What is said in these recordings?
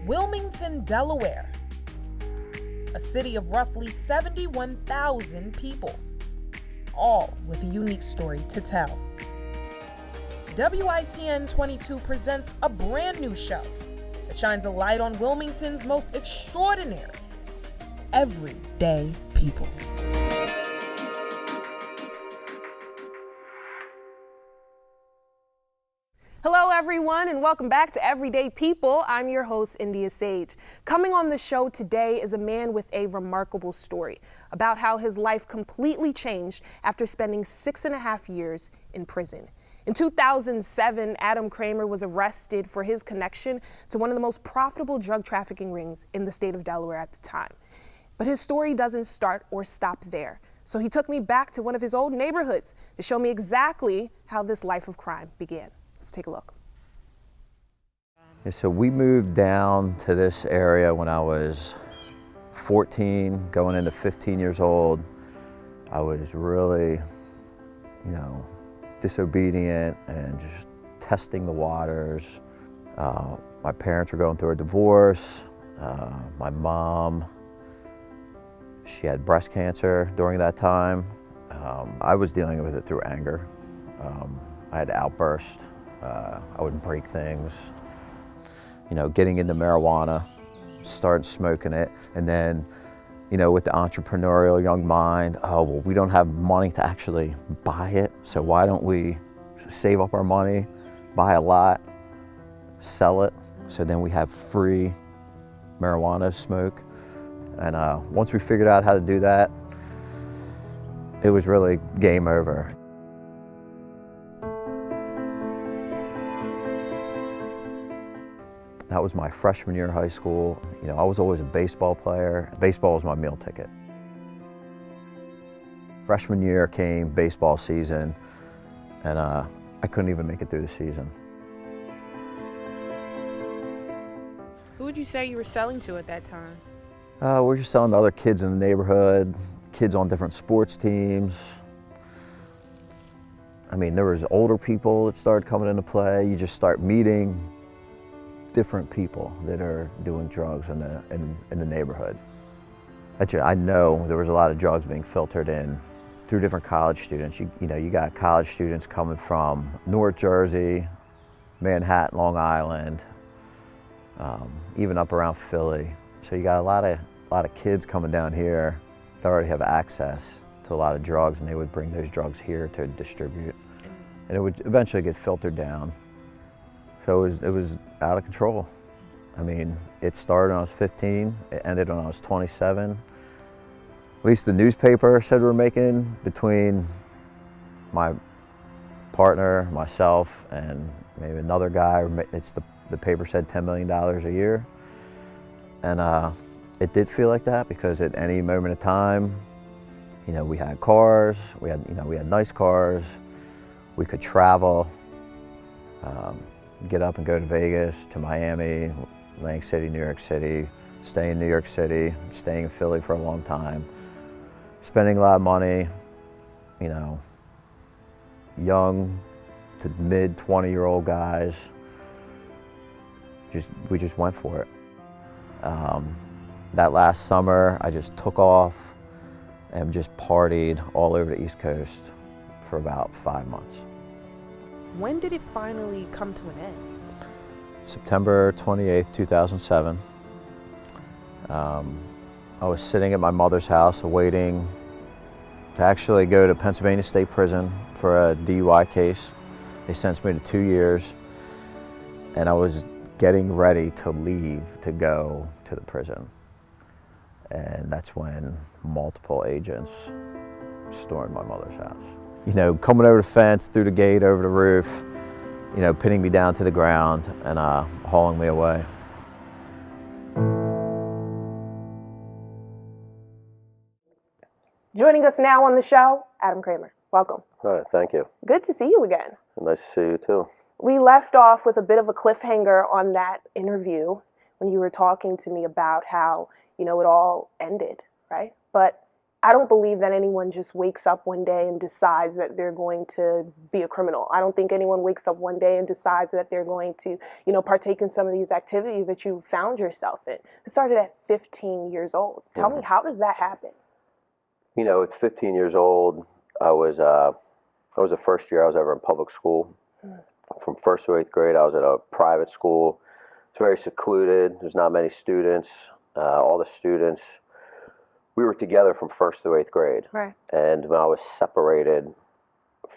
Wilmington, Delaware, a city of roughly 71,000 people, all with a unique story to tell. WITN 22 presents a brand new show that shines a light on Wilmington's most extraordinary, everyday people. Hello, everyone, and welcome back to Everyday People. I'm your host, India Sage. Coming on the show today is a man with a remarkable story about how his life completely changed after spending 6.5 years in prison. In 2007, Adam Kramer was arrested for his connection to one of the most profitable drug trafficking rings in the state of Delaware at the time. But his story doesn't start or stop there. So he took me back to one of his old neighborhoods to show me exactly how this life of crime began. Let's take a look. So we moved down to this area when I was 14, going into 15 years old. I was really, disobedient and just testing the waters. My parents were going through a divorce. My mom, she had breast cancer during that time. I was dealing with it through anger. I had outbursts. I would break things, getting into marijuana, start smoking it, and then, with the entrepreneurial young mind, we don't have money to actually buy it, so why don't we save up our money, buy a lot, sell it, so then we have free marijuana to smoke. And once we figured out how to do that, it was really game over. That was my freshman year of high school. I was always a baseball player. Baseball was my meal ticket. Freshman year came baseball season, and I couldn't even make it through the season. Who would you say you were selling to at that time? We were just selling to other kids in the neighborhood, kids on different sports teams. There was older people that started coming into play. You just start meeting different people that are doing drugs in the neighborhood. Actually, I know there was a lot of drugs being filtered in through different college students. You got college students coming from North Jersey, Manhattan, Long Island, even up around Philly. So you got a lot of kids coming down here that already have access to a lot of drugs, and they would bring those drugs here to distribute, and it would eventually get filtered down. So it was out of control. It started when I was 15, it ended when I was 27. At least the newspaper said we were making, between my partner, myself, and maybe another guy, the paper said $10 million a year. And it did feel like that, because at any moment of time, we had cars, we had nice cars, we could travel. Get up and go to Vegas, to Miami, Atlantic City, New York City, stay in New York City, staying in Philly for a long time, spending a lot of money, young to mid 20-year-old guys. We just went for it. That last summer, I just took off and just partied all over the East Coast for about 5 months. When did it finally come to an end? September 28th, 2007. I was sitting at my mother's house awaiting to actually go to Pennsylvania State Prison for a DUI case. They sentenced me to 2 years, and I was getting ready to leave to go to the prison. And that's when multiple agents stormed my mother's house. Coming over the fence, through the gate, over the roof, pinning me down to the ground and hauling me away. Joining us now on the show, Adam Kramer. Welcome. All right, thank you. Good to see you again. Nice to see you too. We left off with a bit of a cliffhanger on that interview when you were talking to me about how, it all ended, right? But I don't believe that anyone just wakes up one day and decides that they're going to be a criminal. I don't think anyone wakes up one day and decides that they're going to, partake in some of these activities that you found yourself in. It started at 15 years old. Tell me, how does that happen? At 15 years old, I was the first year I was ever in public school. From first to eighth grade, I was at a private school. It's very secluded. There's not many students. All the students, we were together from first to eighth grade. Right. And when I was separated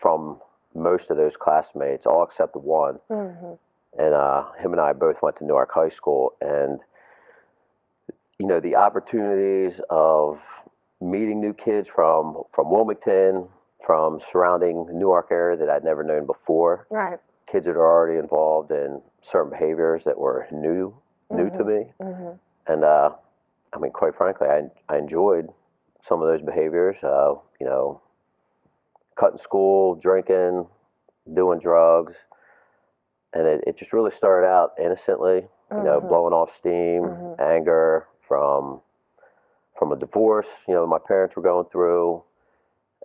from most of those classmates, all except one, and him and I both went to Newark High School, and the opportunities of meeting new kids from Wilmington, from surrounding Newark area that I'd never known before. Right. Kids that are already involved in certain behaviors that were new to me. And quite frankly, I enjoyed some of those behaviors. Cutting school, drinking, doing drugs, and it just really started out innocently. Blowing off steam, anger from a divorce. My parents were going through,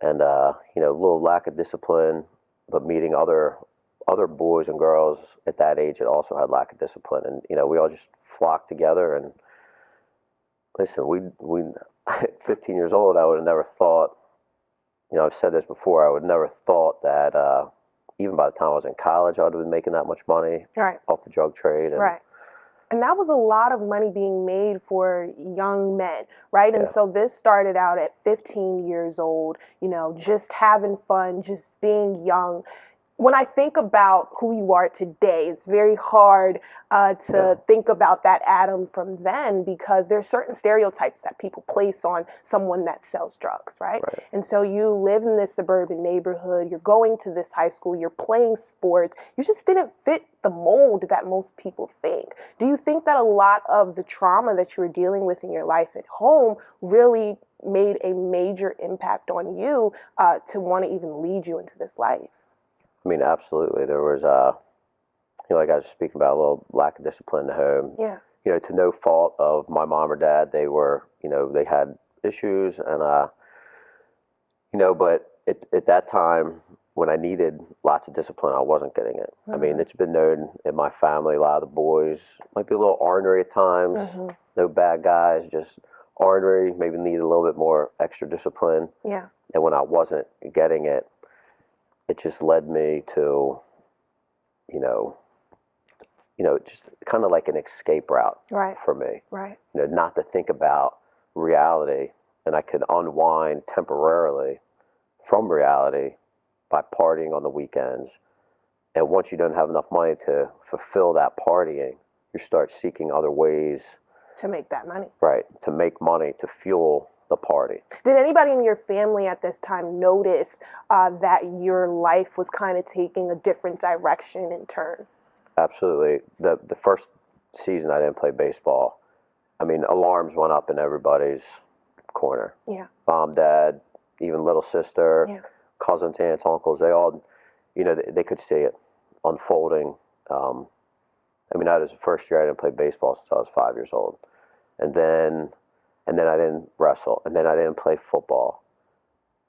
and a little lack of discipline, but meeting other boys and girls at that age that also had lack of discipline, and we all just flocked together. And listen, we at 15 years old, I would have never thought. I've said this before. I would never thought that even by the time I was in college, I would have been making that much money off the drug trade. Right. And that was a lot of money being made for young men, right? And so this started out at 15 years old, just having fun, just being young. When I think about who you are today, it's very hard to think about that Adam from then, because there's certain stereotypes that people place on someone that sells drugs, right? And so you live in this suburban neighborhood, you're going to this high school, you're playing sports, you just didn't fit the mold that most people think. Do you think that a lot of the trauma that you were dealing with in your life at home really made a major impact on you to want to even lead you into this life? Absolutely. There was, like I was speaking about, a little lack of discipline in the home. Yeah. To no fault of my mom or dad. They were, they had issues, and, but at that time, when I needed lots of discipline, I wasn't getting it. It's been known in my family, a lot of the boys might be a little ornery at times. No bad guys, just ornery, maybe needed a little bit more extra discipline. Yeah. And when I wasn't getting it, it just led me to, just kind of like an escape route for me. Right. Not to think about reality, and I could unwind temporarily from reality by partying on the weekends. And once you don't have enough money to fulfill that partying, you start seeking other ways to make that money. Right, to make money, to fuel the party. Did anybody in your family at this time notice that your life was kind of taking a different direction and turn? Absolutely. The first season I didn't play baseball, alarms went up in everybody's corner. Yeah. Mom, dad, even little sister, cousins, aunts, uncles, they all, they could see it unfolding. That was the first year I didn't play baseball since I was 5 years old. And then I didn't wrestle, and then I didn't play football.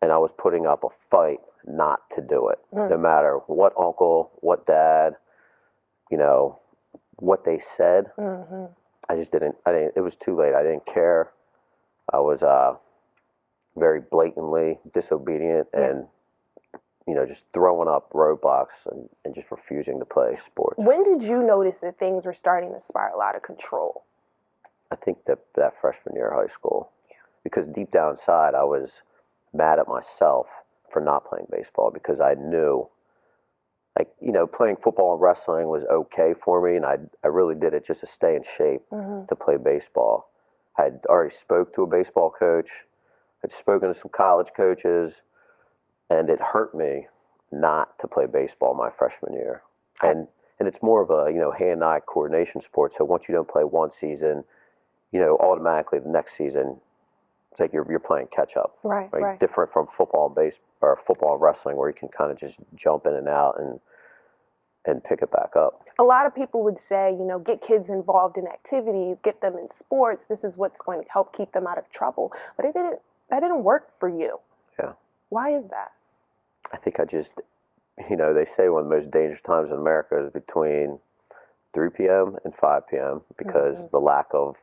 And I was putting up a fight not to do it, no matter what uncle, what dad, what they said. I just didn't, it was too late. I didn't care. I was very blatantly disobedient and, just throwing up roadblocks and just refusing to play sports. When did you notice that things were starting to spiral out of control? I think that freshman year of high school, because deep down inside I was mad at myself for not playing baseball, because I knew, playing football and wrestling was okay for me, and I really did it just to stay in shape to play baseball. I had already spoke to a baseball coach, I'd spoken to some college coaches, and it hurt me not to play baseball my freshman year. And it's more of a hand-eye coordination sport, so once you don't play one season, automatically the next season, it's like you're playing catch up. Right. Different from football and wrestling, where you can kind of just jump in and out and pick it back up. A lot of people would say, get kids involved in activities, get them in sports. This is what's going to help keep them out of trouble. But That didn't work for you. Yeah. Why is that? I think I just, they say one of the most dangerous times in America is between 3 p.m. and 5 p.m. because the lack of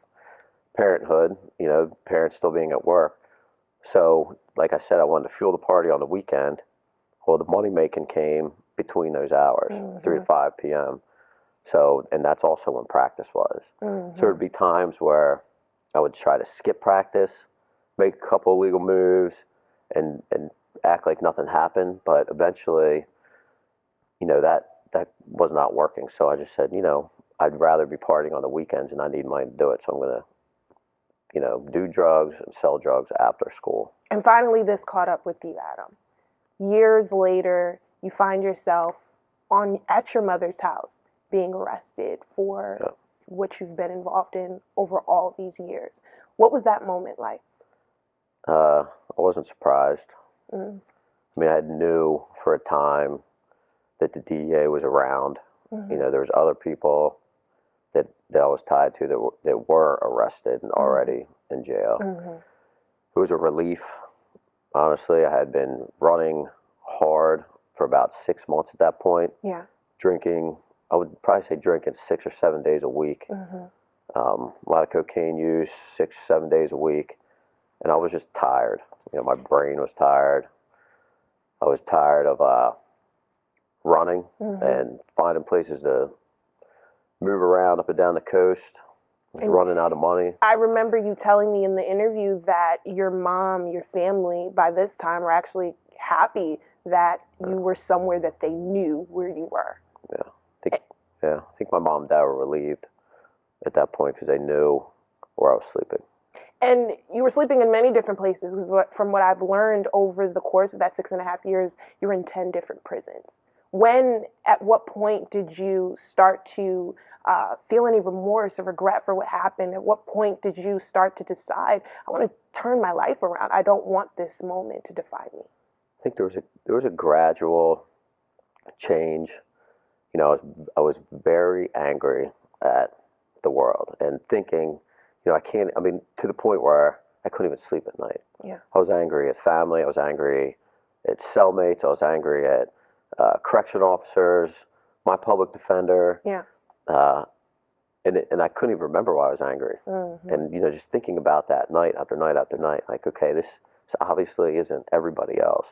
parenthood, parents still being at work. So, like I said, I wanted to fuel the party on the weekend. Well, the money making came between those hours, 3 to 5 p.m. So, and that's also when practice was. So there'd be times where I would try to skip practice, make a couple illegal moves, and act like nothing happened. But eventually, that was not working. So I just said, I'd rather be partying on the weekends and I need money to do it. So I'm going to, do drugs and sell drugs after school. And finally, this caught up with you, Adam. Years later, you find yourself at your mother's house being arrested for what you've been involved in over all these years. What was that moment like? I wasn't surprised. I mean, I knew for a time that the DEA was around. There was other people that I was tied to that were arrested and already in jail. It was a relief. Honestly, I had been running hard for about 6 months at that point. Yeah. Drinking, I would probably say drinking 6 or 7 days a week. A lot of cocaine use, 6 or 7 days a week. And I was just tired. My brain was tired. I was tired of running and finding places to move around up and down the coast. I was running out of money. I remember you telling me in the interview that your mom, your family, by this time were actually happy that you were somewhere that they knew where you were. I think my mom and dad were relieved at that point because they knew where I was sleeping. And you were sleeping in many different places because from what I've learned over the course of that 6.5 years, you were in 10 different prisons. At what point did you start to feel any remorse or regret for what happened? At what point did you start to decide, I want to turn my life around? I don't want this moment to define me. I think there was a gradual change. I was very angry at the world and thinking, to the point where I couldn't even sleep at night. Yeah. I was angry at family. I was angry at cellmates. I was angry at correction officers, my public defender. Yeah. And I couldn't even remember why I was angry. And, just thinking about that night after night after night, like, okay, this obviously isn't everybody else.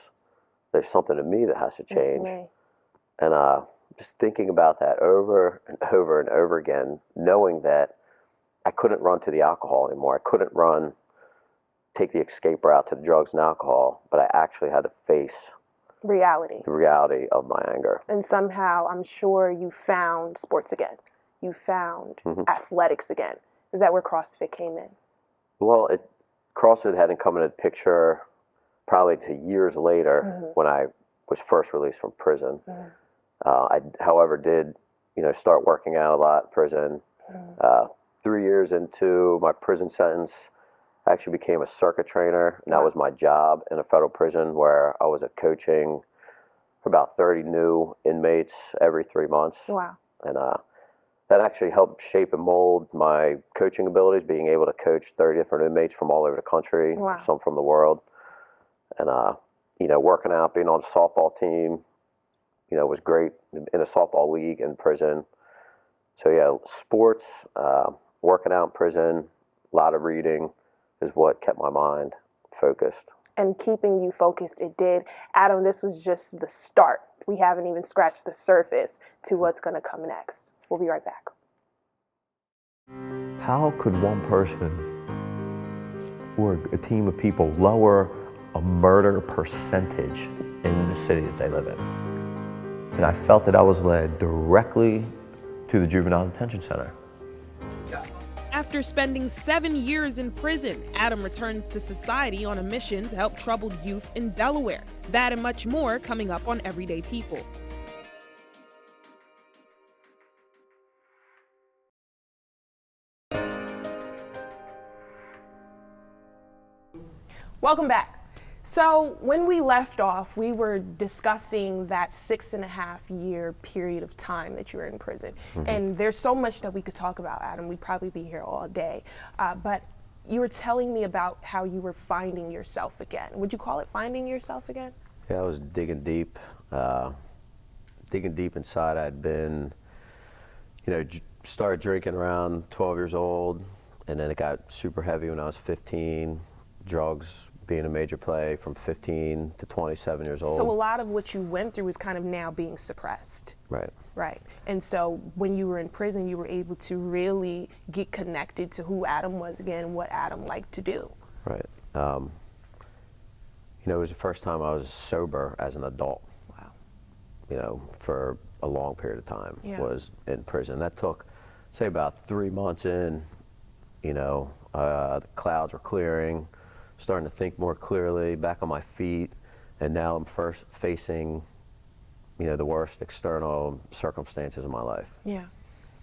There's something in me that has to change. And just thinking about that over and over and over again, knowing that I couldn't run to the alcohol anymore. I couldn't take the escape route to the drugs and alcohol, but I actually had to face the reality of my anger. And somehow, I'm sure you found sports again. You found athletics again. Is that where CrossFit came in? Well, CrossFit hadn't come into the picture probably to years later when I was first released from prison. I, however, did start working out a lot in prison. 3 years into my prison sentence, I actually became a circuit trainer, and that was my job in a federal prison where I was coaching for about 30 new inmates every 3 months. Wow. And that actually helped shape and mold my coaching abilities, being able to coach 30 different inmates from all over the country, some from the world. And, working out, being on the softball team, was great in a softball league in prison. So, yeah, sports, working out in prison, a lot of reading is what kept my mind focused. And keeping you focused, it did. Adam, this was just the start. We haven't even scratched the surface to what's going to come next. We'll be right back. How could one person or a team of people lower a murder percentage in the city that they live in? And I felt that I was led directly to the juvenile detention center. After spending 7 years in prison, Adam returns to society on a mission to help troubled youth in Delaware. That and much more coming up on Everyday People. Welcome back. So when we left off, we were discussing that 6.5 year period of time that you were in prison. And there's so much that we could talk about, Adam. We'd probably be here all day. But you were telling me about how you were finding yourself again. Would you call it finding yourself again? Yeah, I was digging deep inside. I'd been, started drinking around 12 years old, and then it got super heavy when I was 15. Drugs being a major play from 15 to 27 years old. So a lot of what you went through is kind of now being suppressed. Right. Right. And so when you were in prison, you were able to really get connected to who Adam was again and what Adam liked to do. Right. It was the first time I was sober as an adult. Wow. For a long period of time. Yeah. Was in prison. That took, say, about 3 months in. The clouds were clearing, starting to think more clearly, back on my feet, and now I'm first facing, the worst external circumstances of my life. Yeah.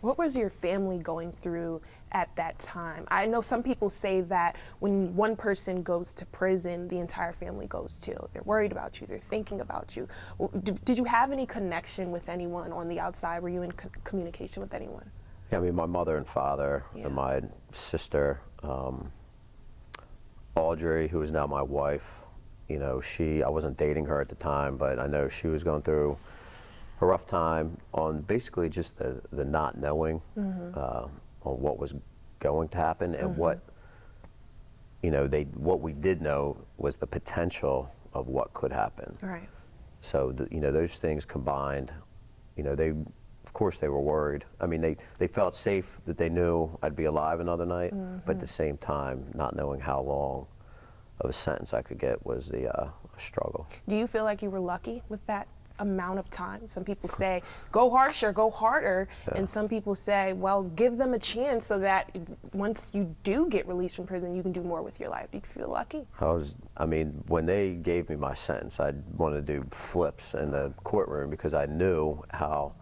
What was your family going through at that time? I know some people say that when one person goes to prison, the entire family goes too. They're worried about you, they're thinking about you. Did you have any connection with anyone on the outside? Were you in communication with anyone? Yeah, I mean, my mother and father, Yeah. and my sister, Audrey, who is now my wife, I wasn't dating her at the time, but I know she was going through a rough time on basically just the not knowing on what was going to happen, and what we did know was the potential of what could happen. Right. So those things combined, of course they were worried. I mean, they felt safe that they knew I'd be alive another night, but at the same time, not knowing how long of a sentence I could get was a struggle. Do you feel like you were lucky with that amount of time? Some people say, go harsher, go harder. Yeah. And some people say, well, give them a chance so that once you do get released from prison, you can do more with your life. Do you feel lucky? When they gave me my sentence, I wanted to do flips in the courtroom because I knew how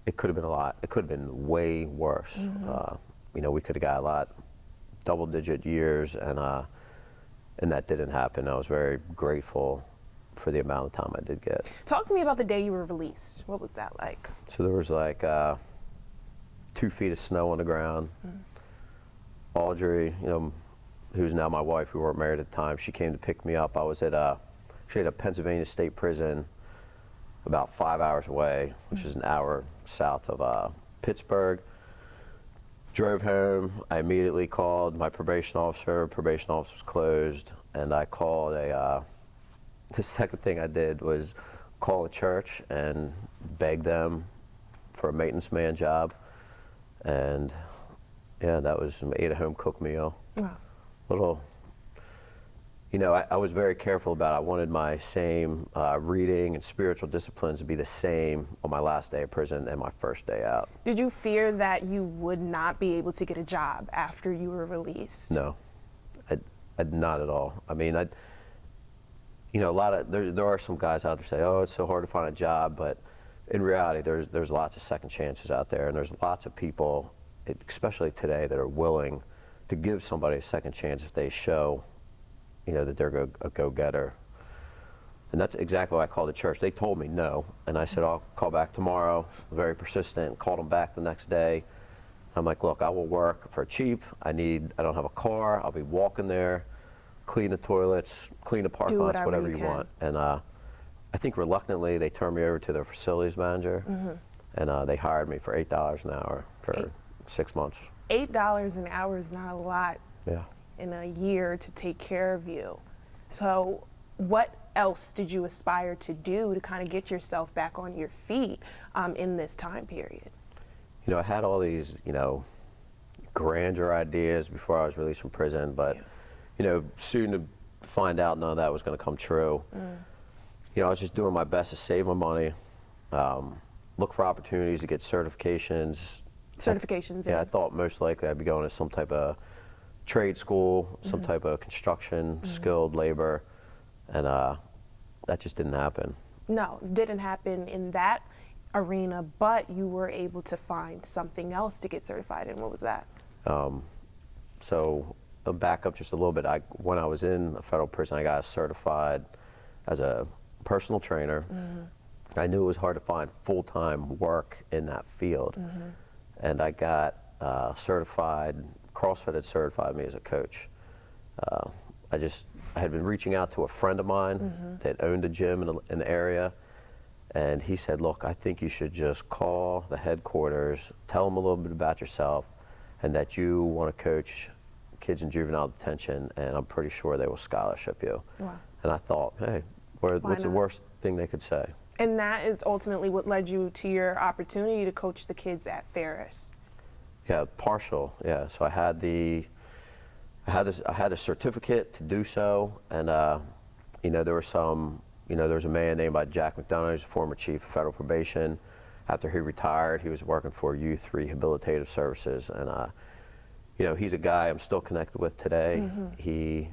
it could have been a lot. It could have been way worse. We could have got a lot, double-digit years, and that didn't happen. I was very grateful for the amount of time I did get. Talk to me about the day you were released. What was that like? So there was like 2 feet of snow on the ground. Audrey, who's now my wife, we weren't married at the time, she came to pick me up. I was at a Pennsylvania State Prison about 5 hours away, which is an hour south of Pittsburgh. Drove home. I immediately called my probation officer. Probation office was closed, and I called the second thing I did was call a church and beg them for a maintenance man job. And yeah, that was ate a home cooked meal. Wow. I was very careful about it. I wanted my same reading and spiritual disciplines to be the same on my last day of prison and my first day out. Did you fear that you would not be able to get a job after you were released? No, not at all. I mean, there are some guys out there say, oh, it's so hard to find a job, but in reality, there's lots of second chances out there, and there's lots of people, especially today, that are willing to give somebody a second chance if they show, that they're a go-getter. And that's exactly why I called the church. They told me no, and I said, I'll call back tomorrow. Very persistent, called them back the next day. I'm like, look, I will work for cheap. I don't have a car. I'll be walking there, clean the toilets, clean the parking lots, whatever you want. And I think reluctantly they turned me over to their facilities manager, and they hired me for $8 an hour for 6 months. $8 an hour is not a lot. Yeah. In a year to take care of you. So what else did you aspire to do to kind of get yourself back on your feet in this time period? I had all these, grandeur ideas before I was released from prison, but, soon to find out none of that was going to come true. I was just doing my best to save my money, look for opportunities to get certifications. Yeah, I thought most likely I'd be going to some type of trade school, some type of construction, skilled labor, and that just didn't happen. No, didn't happen in that arena, but you were able to find something else to get certified in. What was that? So I'll back up just a little bit. When I was in a federal prison, I got certified as a personal trainer. I knew it was hard to find full-time work in that field, and I got certified CrossFit had certified me as a coach. I had been reaching out to a friend of mine that owned a gym in the area, and he said, look, I think you should just call the headquarters, tell them a little bit about yourself, and that you want to coach kids in juvenile detention, and I'm pretty sure they will scholarship you. Wow. And I thought, hey, what's the worst thing they could say? And that is ultimately what led you to your opportunity to coach the kids at Ferris. Yeah, partial. Yeah, so I had a certificate to do so, and you know, there was a man named Jack McDonough, who's a former chief of federal probation. After he retired, he was working for Youth Rehabilitative Services, and you know, he's a guy I'm still connected with today. He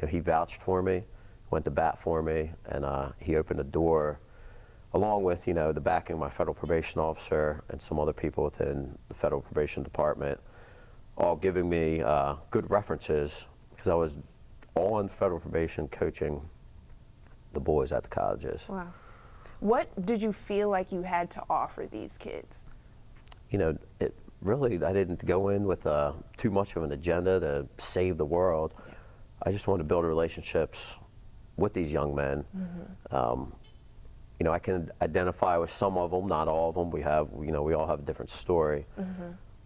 vouched for me, went to bat for me, and he opened the door, along with, you know, the backing of my federal probation officer and some other people within the federal probation department, all giving me good references, because I was on federal probation coaching the boys at the colleges. Wow. What did you feel like you had to offer these kids? You know, I didn't go in with too much of an agenda to save the world. Yeah. I just wanted to build relationships with these young men. You know, I can identify with some of them, not all of them. We all have a different story.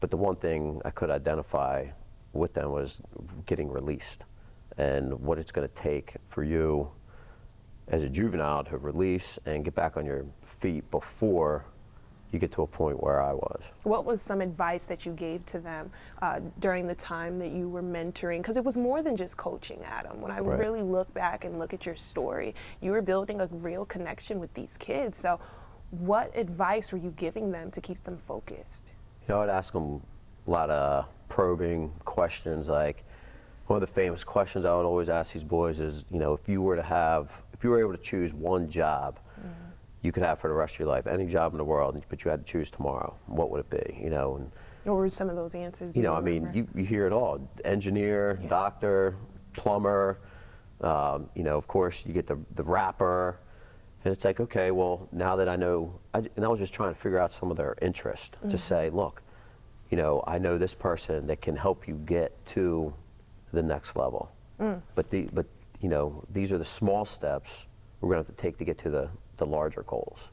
But the one thing I could identify with them was getting released, and what it's going to take for you as a juvenile to release and get back on your feet before you get to a point where I was. What was some advice that you gave to them during the time that you were mentoring? Because it was more than just coaching, Adam. When I really look back and look at your story, you were building a real connection with these kids. So what advice were you giving them to keep them focused? You know, I'd ask them a lot of probing questions. Like, one of the famous questions I would always ask these boys is, you know, if you were able to choose one job you could have for the rest of your life, any job in the world, but you had to choose tomorrow, what would it be? You know, and what were some of those answers? You know, I mean, you hear it all: engineer, doctor, plumber. You know, of course, you get the rapper, and it's like, okay, well, now that I know, and I was just trying to figure out some of their interest to say, look, you know, I know this person that can help you get to the next level, but you know, these are the small steps we're going to have to take to get to the larger goals.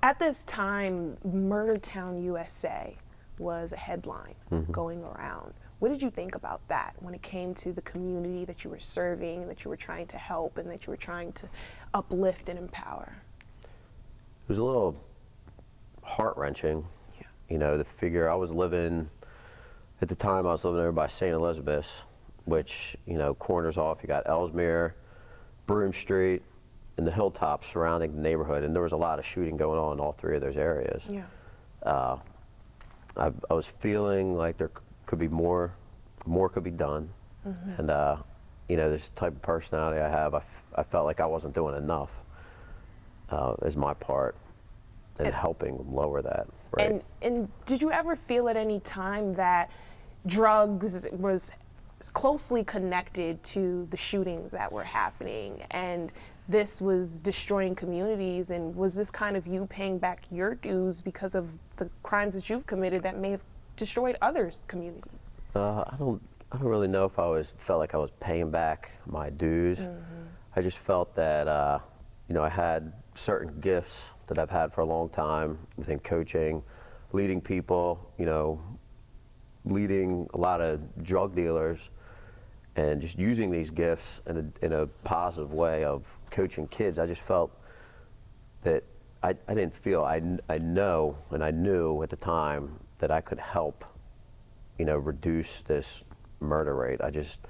At this time, Murder Town, USA was a headline going around. What did you think about that when it came to the community that you were serving, and that you were trying to help, and that you were trying to uplift and empower? It was a little heart-wrenching, you know, to figure. I was living, at the time I was living over by St. Elizabeth, which, you know, corners off. You got Ellesmere, Broome Street, and the hilltops surrounding the neighborhood, and there was a lot of shooting going on in all three of those areas. I was feeling like there could be more could be done, and you know, this type of personality I have, I felt like I wasn't doing enough as my part in helping lower that rate. And did you ever feel at any time that drugs was closely connected to the shootings that were happening, and this was destroying communities, and was this kind of you paying back your dues because of the crimes that you've committed that may have destroyed others' communities? I don't really know if felt like I was paying back my dues. I just felt that you know, I had certain gifts that I've had for a long time within coaching, leading people, you know, leading a lot of drug dealers, and just using these gifts in a positive way of coaching kids. I just felt that I didn't feel, I know, and I knew at the time that I could help, you know, reduce this murder rate. I just,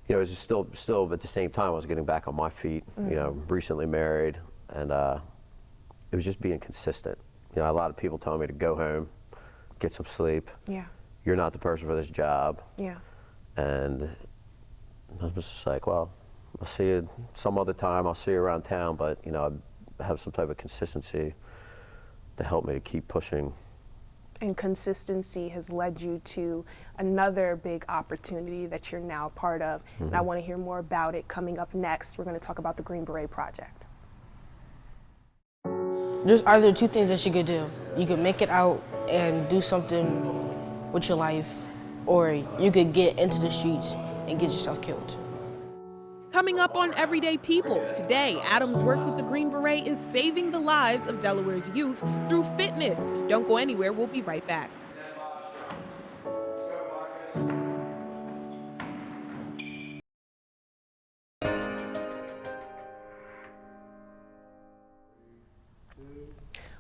you know, it was still at the same time I was getting back on my feet, you know, recently married, and it was just being consistent. You know, a lot of people telling me to go home, get some sleep. Yeah. You're not the person for this job. Yeah. And I was just like, well, I'll see you some other time. I'll see you around town, but, you know, I have some type of consistency to help me to keep pushing. And consistency has led you to another big opportunity that you're now part of. And I want to hear more about it coming up next. We're going to talk about the Green Beret Project. There's either two things that you could do. You could make it out and do something with your life, or you could get into the streets and get yourself killed. Coming up on Everyday People, today, Adam's work with the Green Beret is saving the lives of Delaware's youth through fitness. Don't go anywhere, we'll be right back.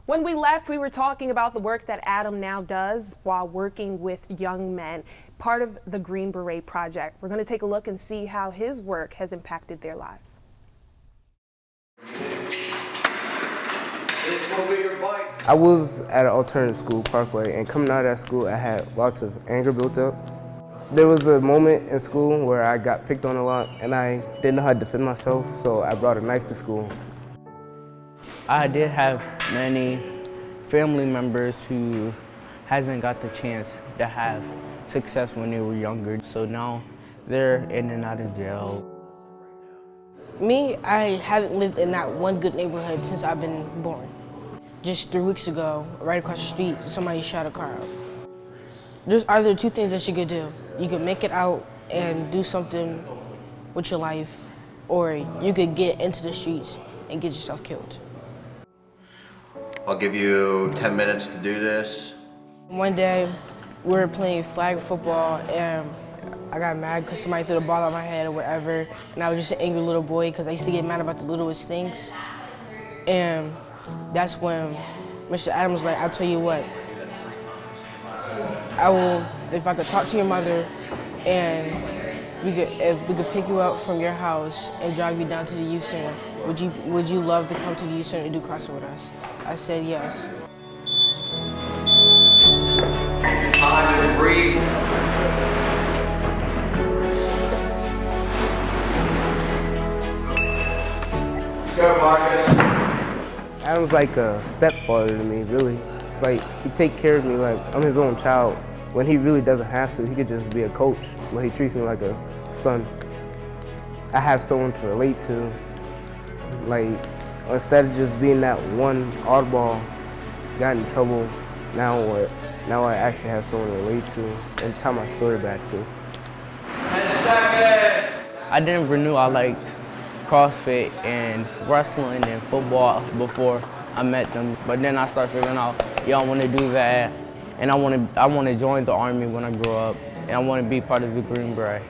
When we left, we were talking about the work that Adam now does while working with young men, part of the Green Beret Project. We're going to take a look and see how his work has impacted their lives. I was at an alternative school, Parkway, and coming out of that school, I had lots of anger built up. There was a moment in school where I got picked on a lot, and I didn't know how to defend myself, so I brought a knife to school. I did have many family members who hasn't got the chance to have success when they were younger, so now they're in and out of jail. Me, I haven't lived in that one good neighborhood since I've been born. Just 3 weeks ago, right across the street, somebody shot a car up. There's either two things that you could do. You could make it out and do something with your life, or you could get into the streets and get yourself killed. I'll give you 10 minutes to do this. One day, we were playing flag football, and I got mad because somebody threw the ball on my head or whatever, and I was just an angry little boy because I used to get mad about the littlest things. And that's when Mr. Adams was like, I'll tell you what, if I could talk to your mother and if we could pick you up from your house and drive you down to the youth center, would you love to come to the youth center and do CrossFit with us? I said yes. Take your time and breathe. Let's go, Marcus. Adam's like a stepfather to me, really. It's like he take care of me like I'm his own child. When he really doesn't have to, he could just be a coach, but he treats me like a son. I have someone to relate to. Like, instead of just being that one oddball, got in trouble, now I actually have someone to relate to and tell my story back to. 10 seconds! I never knew I liked CrossFit and wrestling and football before I met them, but then I started figuring out, yeah, I want to do that, and I want to join the Army when I grow up, and I want to be part of the Green Beret.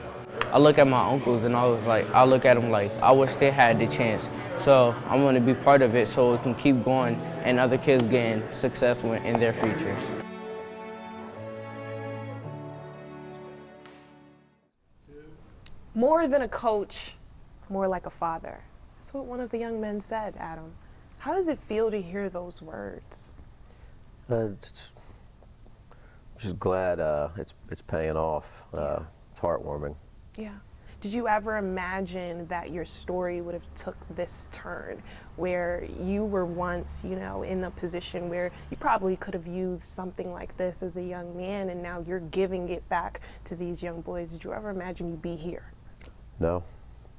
I look at my uncles and I look at them like, I wish they had the chance. So I want to be part of it so it can keep going and other kids gain success in their futures. More than a coach, more like a father. That's what one of the young men said, Adam. How does it feel to hear those words? Just glad it's paying off. It's heartwarming. Yeah. Did you ever imagine that your story would have took this turn, where you were once, in the position where you probably could have used something like this as a young man, and now you're giving it back to these young boys? Did you ever imagine you'd be here? No.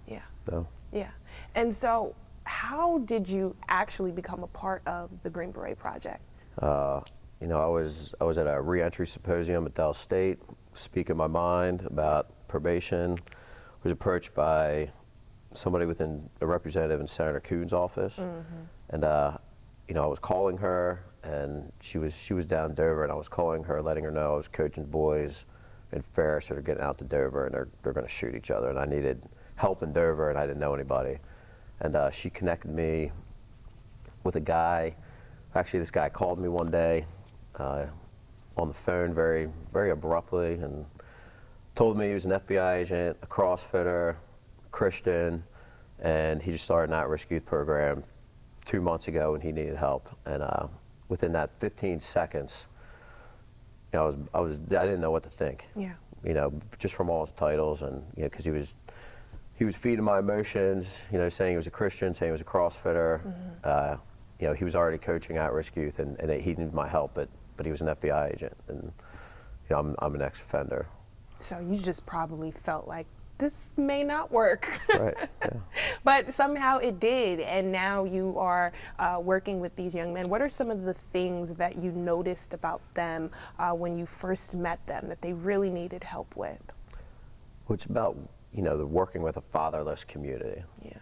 Yeah. No. Yeah. And so how did you actually become a part of the Green Beret Project? I was at a reentry symposium at Del State, speaking my mind about probation. Was approached by somebody within a representative in Senator Coon's office, and I was calling her, and she was down in Dover, and I was calling her, letting her know I was coaching boys in Ferris that are getting out to Dover, and they're going to shoot each other, and I needed help in Dover, and I didn't know anybody, and she connected me with a guy. Actually, this guy called me one day on the phone very, very abruptly, and told me he was an FBI agent, a CrossFitter, Christian, and he just started an at-risk youth program 2 months ago, and he needed help. And within that 15 seconds, I didn't know what to think. Yeah. Just from all his titles, and because he was feeding my emotions. Saying he was a Christian, saying he was a CrossFitter. He was already coaching at-risk youth, and he needed my help, but he was an FBI agent, and I'm an ex-offender. So you just probably felt like this may not work. Right. Yeah. But somehow it did, and now you are working with these young men. What are some of the things that you noticed about them when you first met them that they really needed help with? Well, it's about, the working with a fatherless community. Yeah.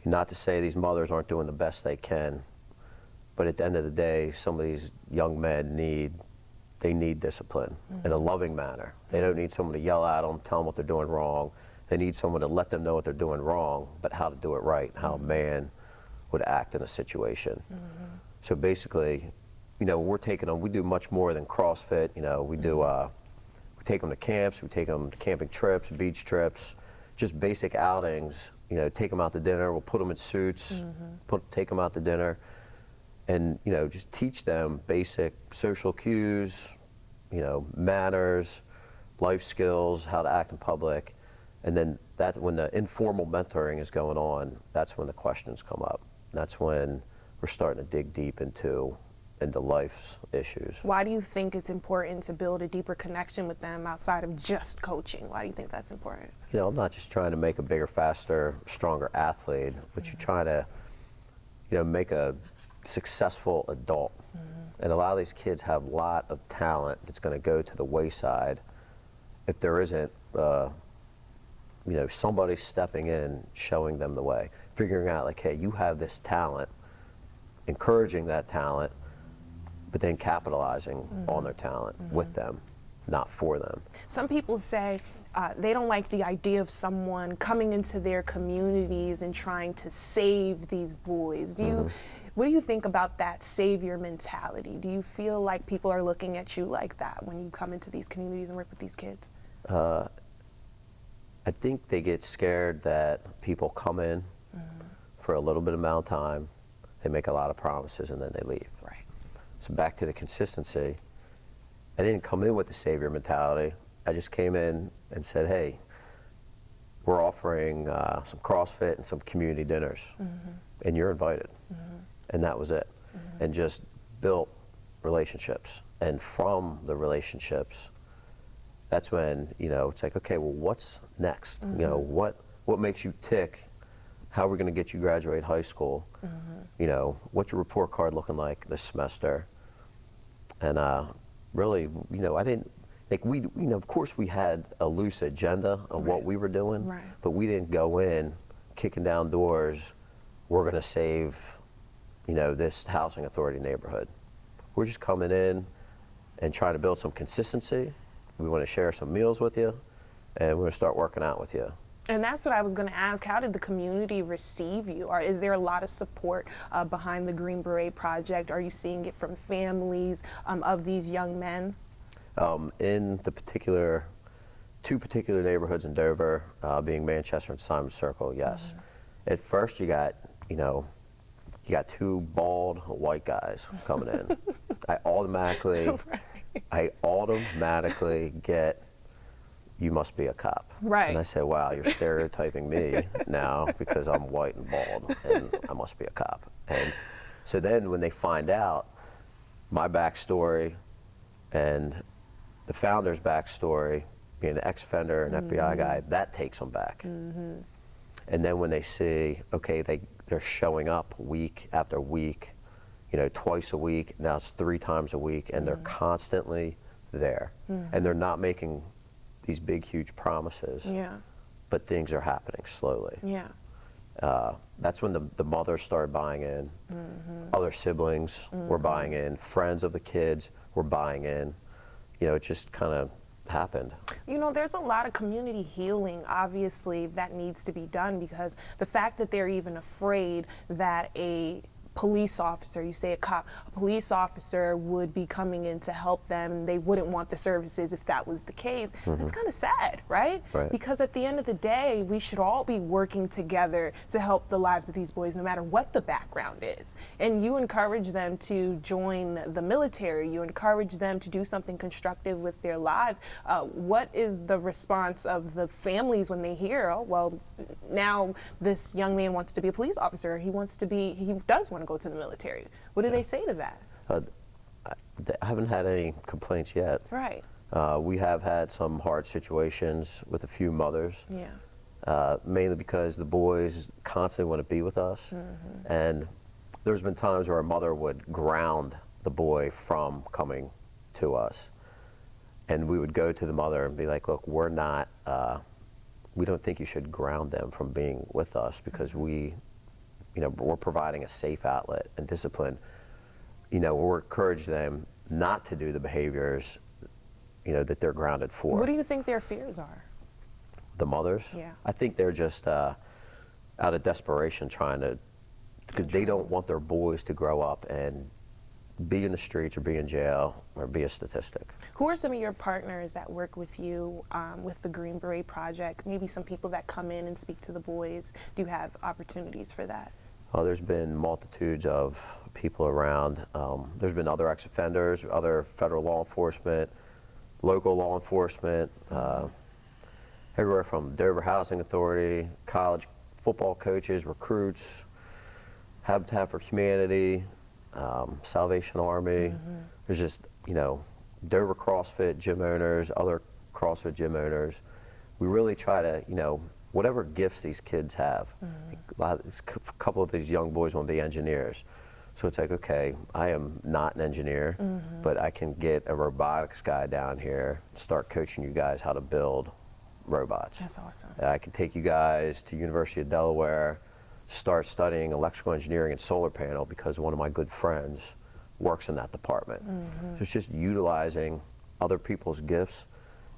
Not to say these mothers aren't doing the best they can, but at the end of the day, some of these young men need discipline in a loving manner. They don't need someone to yell at them, tell them what they're doing wrong. They need someone to let them know what they're doing wrong, but how to do it right, how a man would act in a situation. So basically, we're taking them, we do much more than CrossFit. We do, we take them to camps, we take them to camping trips, beach trips, just basic outings. Take them out to dinner, we'll put them in suits, take them out to dinner, and just teach them basic social cues, manners, life skills, how to act in public. And then when the informal mentoring is going on, that's when the questions come up. That's when we're starting to dig deep into life's issues. Why do you think it's important to build a deeper connection with them outside of just coaching? Why do you think that's important? I'm not just trying to make a bigger, faster, stronger athlete, but you're trying to, make a successful adult. And a lot of these kids have a lot of talent that's going to go to the wayside if there isn't, somebody stepping in, showing them the way, figuring out like, hey, you have this talent, encouraging that talent, but then capitalizing on their talent with them, not for them. Some people say they don't like the idea of someone coming into their communities and trying to save these boys. What do you think about that savior mentality? Do you feel like people are looking at you like that when you come into these communities and work with these kids? I think they get scared that people come in for a little bit amount of time, they make a lot of promises, and then they leave. Right. So back to the consistency, I didn't come in with the savior mentality. I just came in and said, hey, we're offering some CrossFit and some community dinners, and you're invited. And that was it. And just built relationships. And from the relationships, that's when, it's like, okay, well, what's next? What makes you tick? How are we going to get you graduate high school? What's your report card looking like this semester? And really, I didn't, of course we had a loose agenda on what we were doing, but we didn't go in kicking down doors, we're going to save, this housing authority neighborhood. We're just coming in and trying to build some consistency. We want to share some meals with you, and we're going to start working out with you. And that's what I was going to ask. How did the community receive you? Or is there a lot of support behind the Green Beret Project? Are you seeing it from families of these young men? In the two particular neighborhoods in Dover, being Manchester and Simon Circle, yes. At first you got two bald white guys coming in. I automatically get, you must be a cop. Right. And I say, wow, you're stereotyping me now because I'm white and bald and I must be a cop. And so then when they find out my backstory and the founder's backstory, being an ex-offender, an FBI guy, that takes them back. And then when they see, okay, they're showing up week after week, twice a week, now it's 3 times a week, and they're constantly there. And they're not making these big, huge promises, but things are happening slowly. That's when the mothers started buying in, other siblings were buying in, friends of the kids were buying in. It just kind of happened. There's a lot of community healing, obviously, that needs to be done, because the fact that they're even afraid that a police officer, you say a cop, a police officer would be coming in to help them, they wouldn't want the services if that was the case. That's kind of sad, right? Because at the end of the day, we should all be working together to help the lives of these boys, no matter what the background is. And you encourage them to join the military, you encourage them to do something constructive with their lives. What is the response of the families when they hear, oh, well, now this young man wants to be a police officer, he does want to go to the military? What do they say to that? I haven't had any complaints yet. Right. We have had some hard situations with a few mothers. Yeah. Mainly because the boys constantly want to be with us. And there's been times where a mother would ground the boy from coming to us. And we would go to the mother and be like, look, we're not, we don't think you should ground them from being with us, because we're providing a safe outlet and discipline. We're encouraging them not to do the behaviors, that they're grounded for. What do you think their fears are? The mothers? Yeah. I think they're just out of desperation because they don't want their boys to grow up and be in the streets or be in jail or be a statistic. Who are some of your partners that work with you with the Green Beret Project? Maybe some people that come in and speak to the boys. Do you have opportunities for that? There's been multitudes of people around. There's been other ex-offenders, other federal law enforcement, local law enforcement, everywhere from Dover Housing Authority, college football coaches, recruits, Habitat for Humanity, Salvation Army. There's just, Dover CrossFit gym owners, other CrossFit gym owners. We really try to, whatever gifts these kids have. A couple of these young boys want to be engineers. So it's like, okay, I am not an engineer, but I can get a robotics guy down here and start coaching you guys how to build robots. That's awesome. I can take you guys to University of Delaware, start studying electrical engineering and solar panel, because one of my good friends works in that department. So it's just utilizing other people's gifts.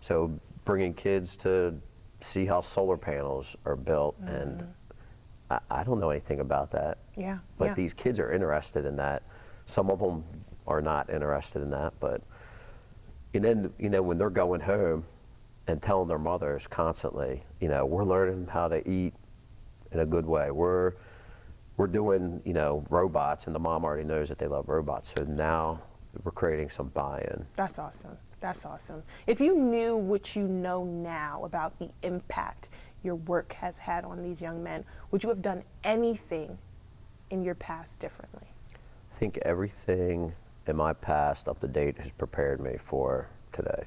So bringing kids to see how solar panels are built, and I don't know anything about that. Yeah. But these kids are interested in that. Some of them are not interested in that, and then, when they're going home and telling their mothers constantly, we're learning how to eat in a good way. We're doing, robots, and the mom already knows that they love robots. So now we're creating some buy-in. That's awesome. That's awesome. If you knew what you know now about the impact your work has had on these young men, would you have done anything in your past differently? I think everything in my past up to date has prepared me for today.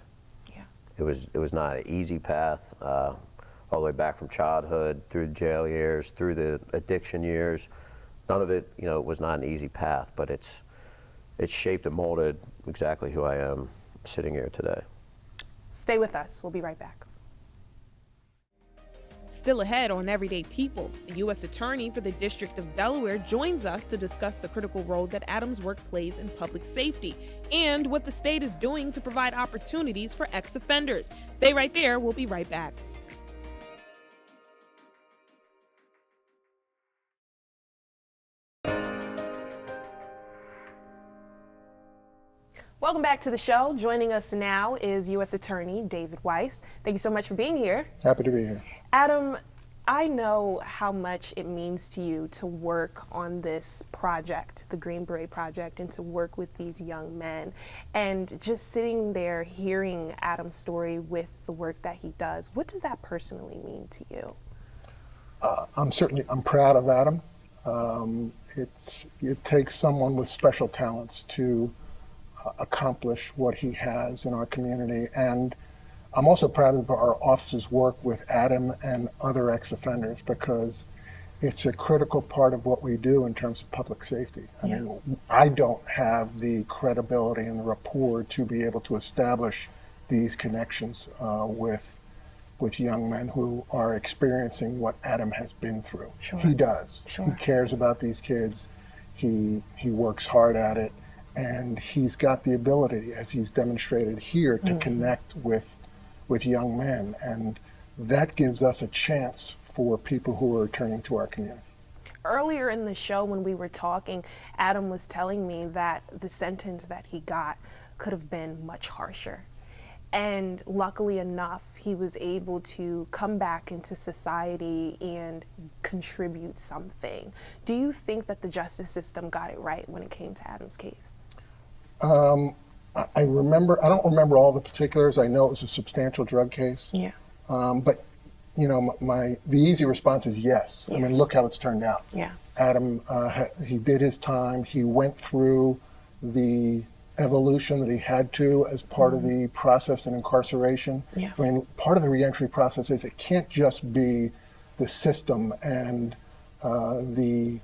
Yeah. It was not an easy path, all the way back from childhood, through the jail years, through the addiction years. None of it, it was not an easy path, but it's shaped and molded exactly who I am sitting here today. Stay with us. We'll be right back. Still ahead on Everyday People, the U.S. Attorney for the District of Delaware joins us to discuss the critical role that Adam's work plays in public safety and what the state is doing to provide opportunities for ex-offenders. Stay right there. We'll be right back. Welcome back to the show. Joining us now is U.S. Attorney David Weiss. Thank you so much for being here. Happy to be here. Adam, I know how much it means to you to work on this project, the Green Beret Project, and to work with these young men. And just sitting there hearing Adam's story with the work that he does, what does that personally mean to you? I'm proud of Adam. It takes someone with special talents to accomplish what he has in our community, and I'm also proud of our office's work with Adam and other ex-offenders, because it's a critical part of what we do in terms of public safety. I mean, I don't have the credibility and the rapport to be able to establish these connections with young men who are experiencing what Adam has been through. Sure. He does. Sure. He cares about these kids. He works hard at it. And he's got the ability, as he's demonstrated here, to connect with young men. And that gives us a chance for people who are returning to our community. Earlier in the show when we were talking, Adam was telling me that the sentence that he got could have been much harsher. And luckily enough, he was able to come back into society and contribute something. Do you think that the justice system got it right when it came to Adam's case? I don't remember all the particulars. I know it was a substantial drug case. Yeah. But the easy response is yes. Yeah. I mean, look how it's turned out. Yeah. Adam, he did his time. He went through the evolution that he had to as part of the process in incarceration. Yeah. I mean, part of the reentry process is it can't just be the system and the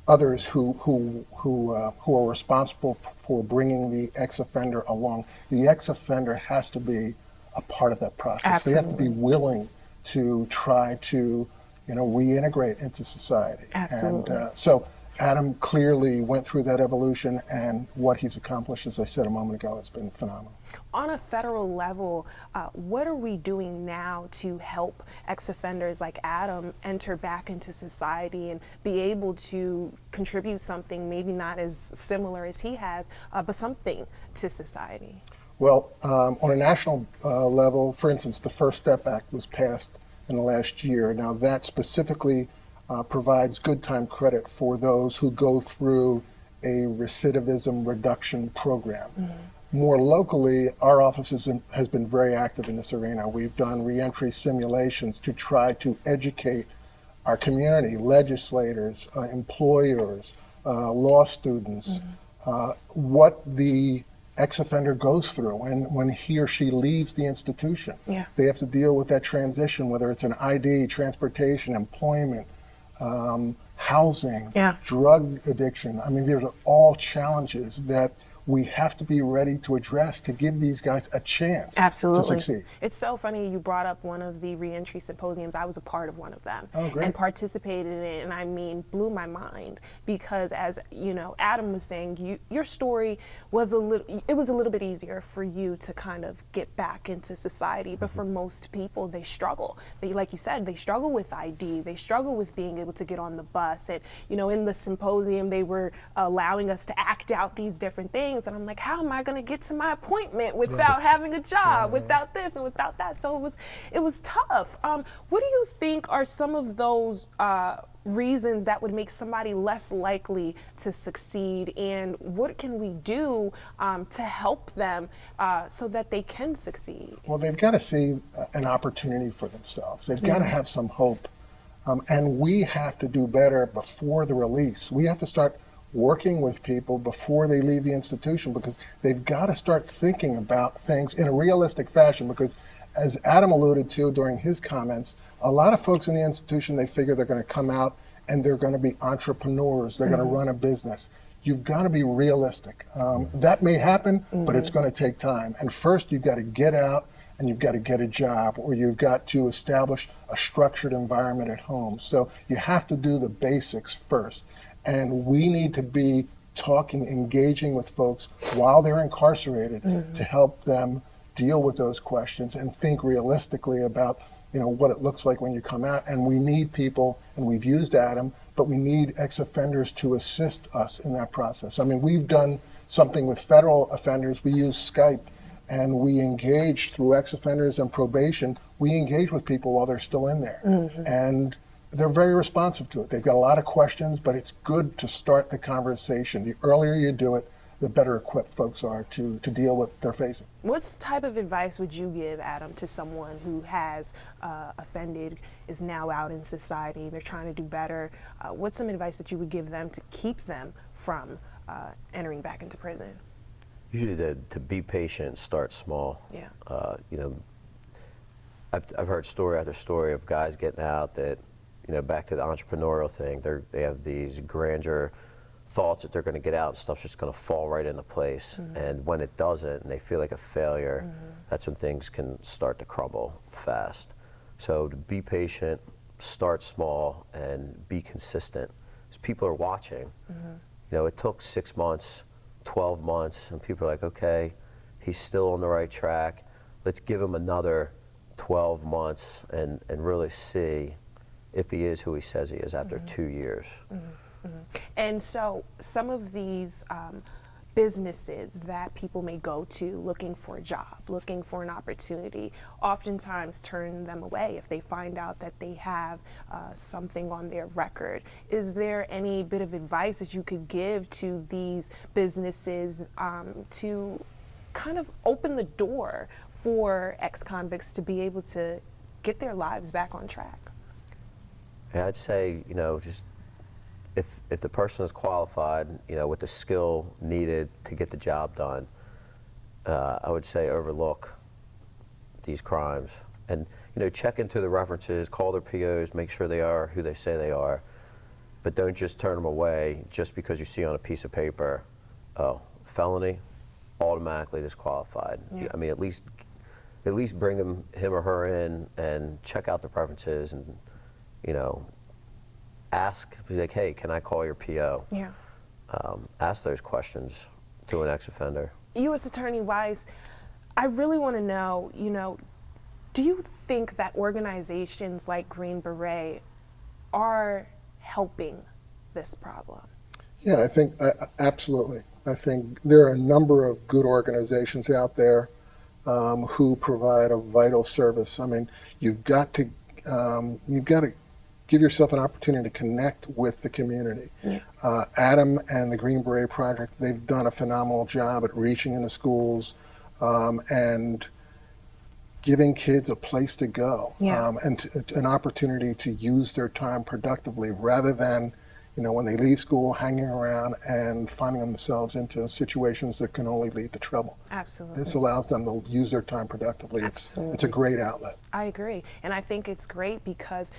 others who are responsible for bringing the ex-offender along. The ex-offender has to be a part of that process. Absolutely. They have to be willing to try to, reintegrate into society. Absolutely. And so Adam clearly went through that evolution, and what he's accomplished, as I said a moment ago, has been phenomenal. On a federal level, what are we doing now to help ex-offenders like Adam enter back into society and be able to contribute something, maybe not as similar as he has, but something to society? Well, on a national level, for instance, the First Step Act was passed in the last year. Now that specifically provides good time credit for those who go through a recidivism reduction program. More locally, our office has been very active in this arena. We've done reentry simulations to try to educate our community, legislators, employers, law students, what the ex-offender goes through when he or she leaves the institution. Yeah. They have to deal with that transition, whether it's an ID, transportation, employment, housing, Yeah. drug addiction. I mean, these are all challenges that we have to be ready to address to give these guys a chance Absolutely. to succeed. It's so funny you brought up one of the reentry symposiums. I was a part of one of them. Oh, great. And participated in it, and I mean, blew my mind because, as you know, Adam was saying, your story was a little bit easier for you to kind of get back into society, but for most people, they struggle. They, like you said, they struggle with ID, they struggle with being able to get on the bus, and in the symposium, they were allowing us to act out these different things. And I'm like, how am I going to get to my appointment without having a job, without this and without that? So it was tough. What do you think are some of those reasons that would make somebody less likely to succeed, and what can we do to help them so that they can succeed? Well, they've got to see an opportunity for themselves. They've got to have some hope. And we have to do better before the release. We have to start working with people before they leave the institution, because they've got to start thinking about things in a realistic fashion. Because as Adam alluded to during his comments, a lot of folks in the institution, they figure they're going to come out and they're going to be entrepreneurs, they're going to run a business. You've got to be realistic. That may happen, but it's going to take time. And first you've got to get out and you've got to get a job, or you've got to establish a structured environment at home. So you have to do the basics first. And we need to be talking, engaging with folks while they're incarcerated to help them deal with those questions and think realistically about what it looks like when you come out. And we need people, and we've used Adam, but we need ex-offenders to assist us in that process. I mean, we've done something with federal offenders. We use Skype, and we engage through ex-offenders and probation. We engage with people while they're still in there. And they're very responsive to it. They've got a lot of questions, but it's good to start the conversation. The earlier you do it, the better equipped folks are to deal with what they're facing. What type of advice would you give, Adam, to someone who has offended, is now out in society, they're trying to do better? What's some advice that you would give them to keep them from entering back into prison? Usually to be patient, start small. Yeah. I've heard story after story of guys getting out that, back to the entrepreneurial thing, they have these grandeur thoughts that they're going to get out and stuff's just going to fall right into place. And when it doesn't and they feel like a failure, that's when things can start to crumble fast. So to be patient, start small, and be consistent. Because people are watching. It took 6 months, 12 months, and people are like, okay, he's still on the right track. Let's give him another 12 months and really see if he is who he says he is after 2 years. And so some of these businesses that people may go to looking for a job, looking for an opportunity, oftentimes turn them away if they find out that they have something on their record. Is there any bit of advice that you could give to these businesses to kind of open the door for ex-convicts to be able to get their lives back on track? Yeah, I'd say, just if the person is qualified, with the skill needed to get the job done, I would say overlook these crimes and check into the references, call their POs, make sure they are who they say they are, but don't just turn them away just because you see on a piece of paper, oh, felony, automatically disqualified. Yeah. I mean, at least bring him or her in and check out the preferences and ask, be like, hey, can I call your PO? Yeah. Ask those questions to an ex-offender. U.S. Attorney Weiss, I really want to know, do you think that organizations like Green Beret are helping this problem? Yeah, I think absolutely. I think there are a number of good organizations out there who provide a vital service. I mean, you've got to give yourself an opportunity to connect with the community. Yeah. Adam and the Green Beret Project, they've done a phenomenal job at reaching into schools and giving kids a place to go, Yeah. and an opportunity to use their time productively rather than, when they leave school, hanging around and finding themselves into situations that can only lead to trouble. Absolutely. This allows them to use their time productively. It's a great outlet. I agree. And I think it's great because,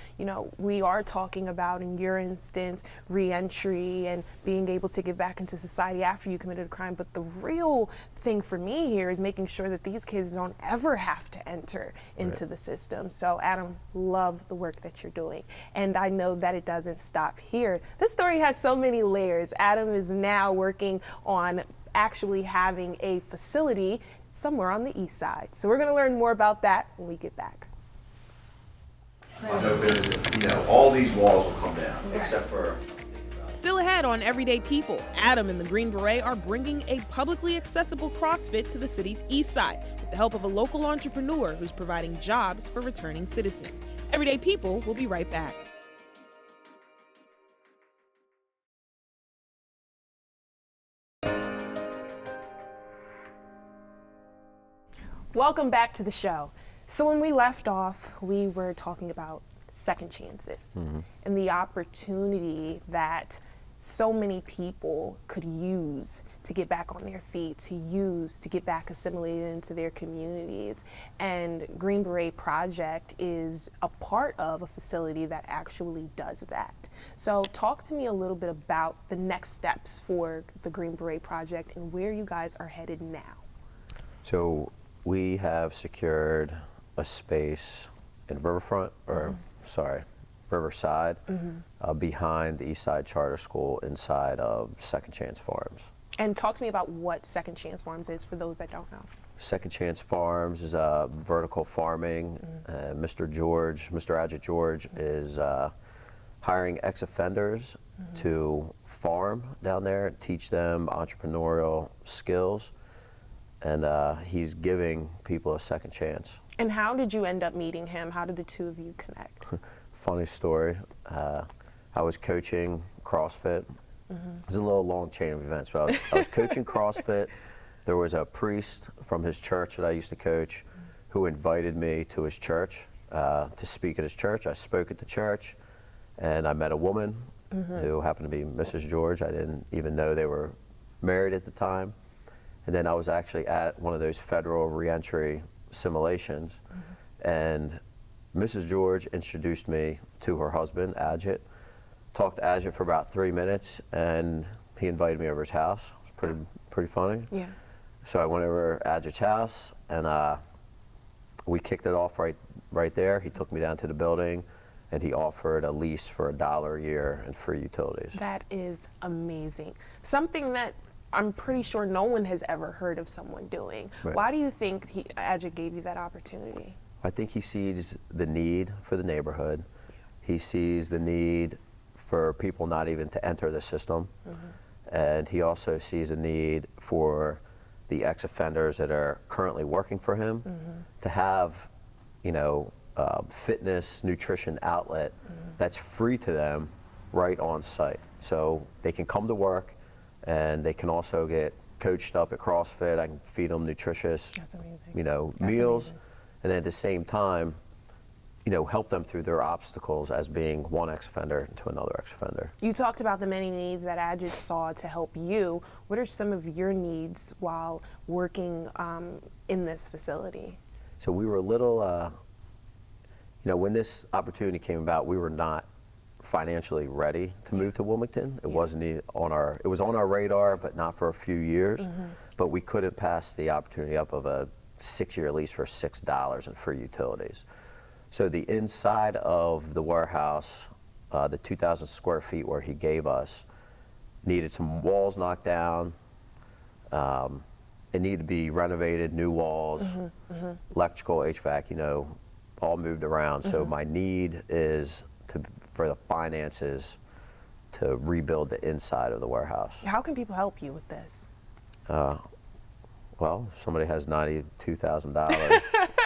we are talking about, in your instance, reentry and being able to get back into society after you committed a crime. But the real thing for me here is making sure that these kids don't ever have to enter into the system. So, Adam, love the work that you're doing. And I know that it doesn't stop here. This story has so many layers. Adam is now working on actually having a facility somewhere on the east side. So we're going to learn more about that when we get back. My hope is that, all these walls will come down, except for... Still ahead on Everyday People, Adam and the Green Beret are bringing a publicly accessible CrossFit to the city's east side with the help of a local entrepreneur who's providing jobs for returning citizens. Everyday People will be right back. Welcome back to the show. So when we left off, we were talking about second chances and the opportunity that so many people could use to get back on their feet, to get back assimilated into their communities. And Green Beret Project is a part of a facility that actually does that. So talk to me a little bit about the next steps for the Green Beret Project and where you guys are headed now. So we have secured a space in Riverside, behind the East Side Charter School inside of Second Chance Farms. And talk to me about what Second Chance Farms is for those that don't know. Second Chance Farms is vertical farming. Mr. Adjut George is hiring ex-offenders to farm down there, teach them entrepreneurial skills, and he's giving people a second chance. And how did you end up meeting him? How did the two of you connect? Funny story. I was coaching CrossFit. It was a little long chain of events, but I was coaching CrossFit. There was a priest from his church that I used to coach who invited me to his church to speak at his church. I spoke at the church, and I met a woman who happened to be Mrs. George. I didn't even know they were married at the time. And then I was actually at one of those federal reentry simulations, and Mrs. George introduced me to her husband, Adjut. Talked to Adjut for about 3 minutes, and he invited me over his house. It was pretty funny. Yeah. So I went over to Adjut's house, and we kicked it off right there. He took me down to the building, and he offered a lease for $1 a year and free utilities. That is amazing. Something that I'm pretty sure no one has ever heard of someone doing. Right. Why do you think Adjut gave you that opportunity? I think he sees the need for the neighborhood. He sees the need for people not even to enter the system. And he also sees a need for the ex-offenders that are currently working for him to have, fitness, nutrition outlet that's free to them right on site. So they can come to work, and they can also get coached up at CrossFit. I can feed them nutritious, That's amazing. meals. Amazing. And then at the same time, help them through their obstacles as being one ex-offender to another ex-offender. You talked about the many needs that Ajit saw to help you. What are some of your needs while working in this facility? So we were a little, when this opportunity came about, we were not financially ready to move to Wilmington. It wasn't it was on our radar, but not for a few years. But we couldn't pass the opportunity up of a 6-year lease for $6 and free utilities. So the inside of the warehouse, the 2,000 square feet where he gave us, needed some walls knocked down. It needed to be renovated, new walls, electrical, HVAC, all moved around. So my need is for the finances to rebuild the inside of the warehouse. How can people help you with this? Well, if somebody has $92,000,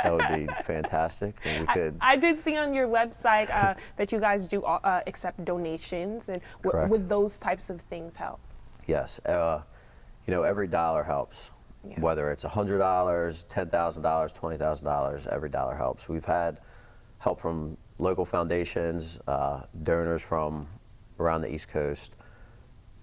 that would be fantastic. And we could. I did see on your website that you guys do accept donations, and would those types of things help? Yes, every dollar helps. Yeah. Whether it's $100, $10,000, $20,000, every dollar helps. We've had help from local foundations, donors from around the East Coast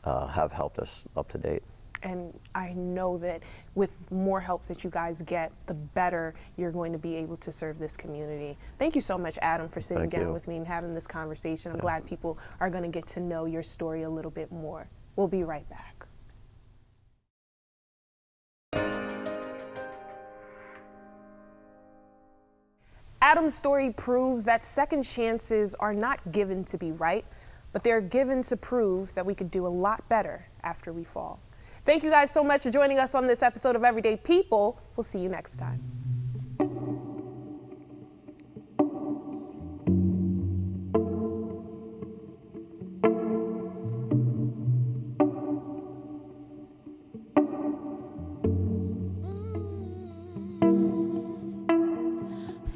have helped us up to date. And I know that with more help that you guys get, the better you're going to be able to serve this community. Thank you so much, Adam, for sitting down with me and having this conversation. I'm glad people are going to get to know your story a little bit more. We'll be right back. Adam's story proves that second chances are not given to be right, but they're given to prove that we could do a lot better after we fall. Thank you guys so much for joining us on this episode of Everyday People. We'll see you next time.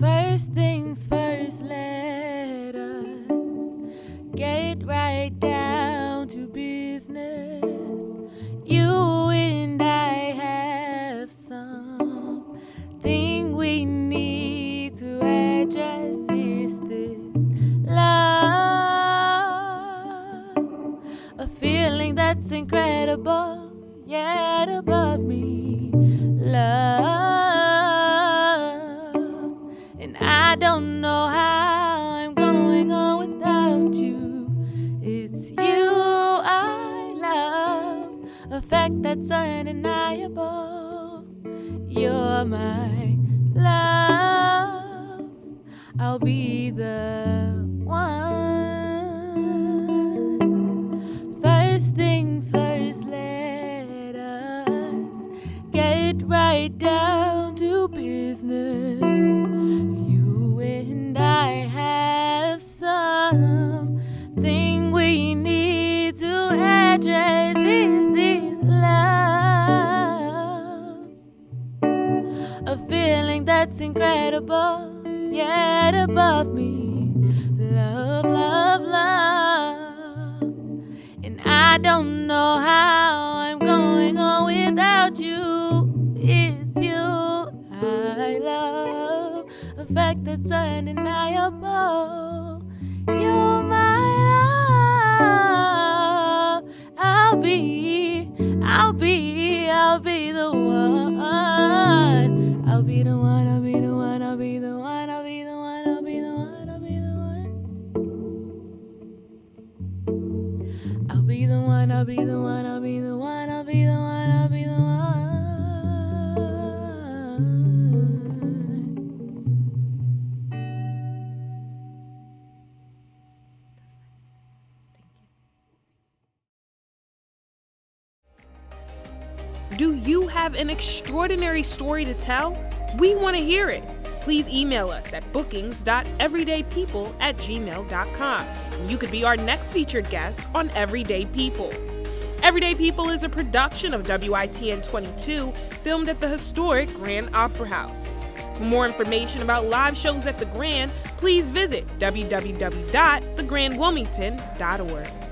First things first, let us get right down to business. You and I have something we need to address. Is this love? A feeling that's incredible, yet above me. Love. And I don't know how I'm going on without you. It's you I love. A fact that's undeniable. You're my love. I'll be the one. First things first, let us get right down to business. You and I have something we need to address. Is this love? A feeling that's incredible, yet above me. Love, love, love. And I don't know how I'm going on without you. It's you I love. A fact that's undeniable. You're my love. I'll be the one. I'll be the one, I'll be the one, I'll be the one, I'll be the one, I'll be the one, I'll be the one. I'll be the one, I'll be the one, I'll be the one, I'll be the one, I'll be the one. Do you have an extraordinary story to tell? We want to hear it. Please email us at bookings.everydaypeople@gmail.com. You could be our next featured guest on Everyday People. Everyday People is a production of WITN 22, filmed at the historic Grand Opera House. For more information about live shows at the Grand, please visit www.thegrandwilmington.org.